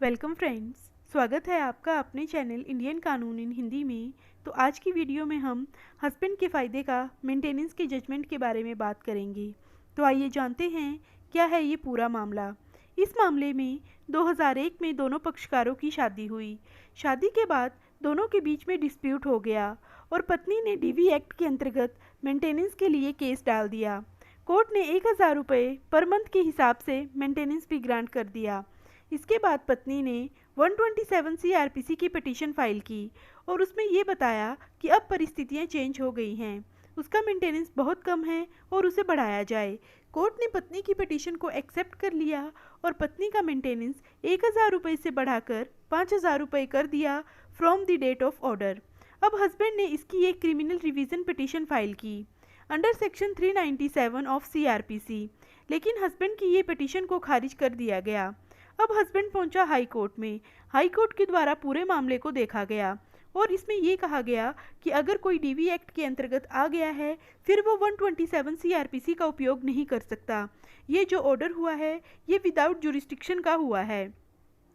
Welcome friends, स्वागत है आपका अपने चैनल इंडियन कानून इन हिंदी में। तो आज की वीडियो में हम हस्बैंड के फ़ायदे का मेंटेनेंस के जजमेंट के बारे में बात करेंगे। तो आइए जानते हैं क्या है ये पूरा मामला। इस मामले में 2001 में दोनों पक्षकारों की शादी हुई। शादी के बाद दोनों के बीच में डिस्प्यूट हो गया और पत्नी ने डीवी एक्ट के अंतर्गत मेंटेनेंस के लिए केस डाल दिया। कोर्ट ने 1000 रुपये पर मंथ के हिसाब से मेंटेनेंस भी ग्रांट कर दिया। इसके बाद पत्नी ने 127 CrPC की पिटीशन फाइल की और उसमें ये बताया कि अब परिस्थितियां चेंज हो गई हैं, उसका मेंटेनेंस बहुत कम है और उसे बढ़ाया जाए। कोर्ट ने पत्नी की पिटीशन को एक्सेप्ट कर लिया और पत्नी का मेंटेनेंस 1000 रुपये से बढ़ाकर 5000 रुपये कर दिया from the date of order. अब हस्बैंड ने इसकी एक क्रिमिनल रिवीजन पिटीशन फाइल की अंडर सेक्शन 397 ऑफ CrPC, लेकिन हस्बैंड की ये पिटीशन को खारिज कर दिया गया। अब हस्बैंड पहुंचा हाई कोर्ट में। हाई कोर्ट के द्वारा पूरे मामले को देखा गया और इसमें ये कहा गया कि अगर कोई डीवी एक्ट के अंतर्गत आ गया है फिर वो 127 CrPC का उपयोग नहीं कर सकता। ये जो ऑर्डर हुआ है ये विदाउट जुरिस्डिक्शन का हुआ है।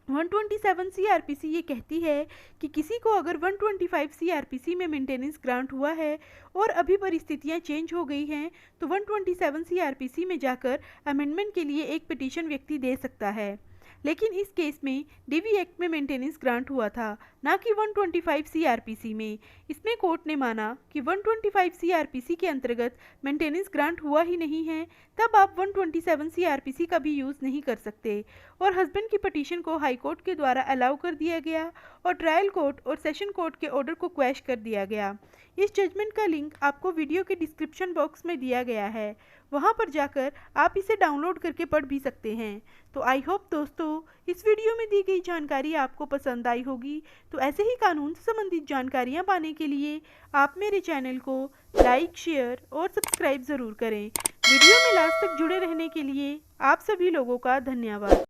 127 CrPC ये कहती है कि किसी को अगर 125 CrPC में मेंटेनेंस ग्रांट हुआ है और अभी परिस्थितियां चेंज हो गई हैं तो 127 CrPC में जाकर अमेंडमेंट के लिए एक पिटीशन व्यक्ति दे सकता है। लेकिन इस केस में डीवी एक्ट में मेंटेनेंस ग्रांट हुआ था, ना कि 125 CrPC में। इसमें कोर्ट ने माना कि 125 CrPC के अंतर्गत मेंटेनेंस ग्रांट हुआ ही नहीं है, तब आप 127 CrPC का भी यूज़ नहीं कर सकते और हस्बैंड की पिटीशन को हाई कोर्ट के द्वारा अलाउ कर दिया गया और ट्रायल कोर्ट और सेशन कोर्ट के ऑर्डर को क्वैश कर दिया गया। इस जजमेंट का लिंक आपको वीडियो के डिस्क्रिप्शन बॉक्स में दिया गया है, वहां पर जाकर आप इसे डाउनलोड करके पढ़ भी सकते हैं। तो आई होप दोस्तों इस वीडियो में दी गई जानकारी आपको पसंद आई होगी। तो ऐसे ही कानून से संबंधित जानकारियां पाने के लिए आप मेरे चैनल को लाइक, शेयर और सब्सक्राइब ज़रूर करें। वीडियो में लास्ट तक जुड़े रहने के लिए आप सभी लोगों का धन्यवाद।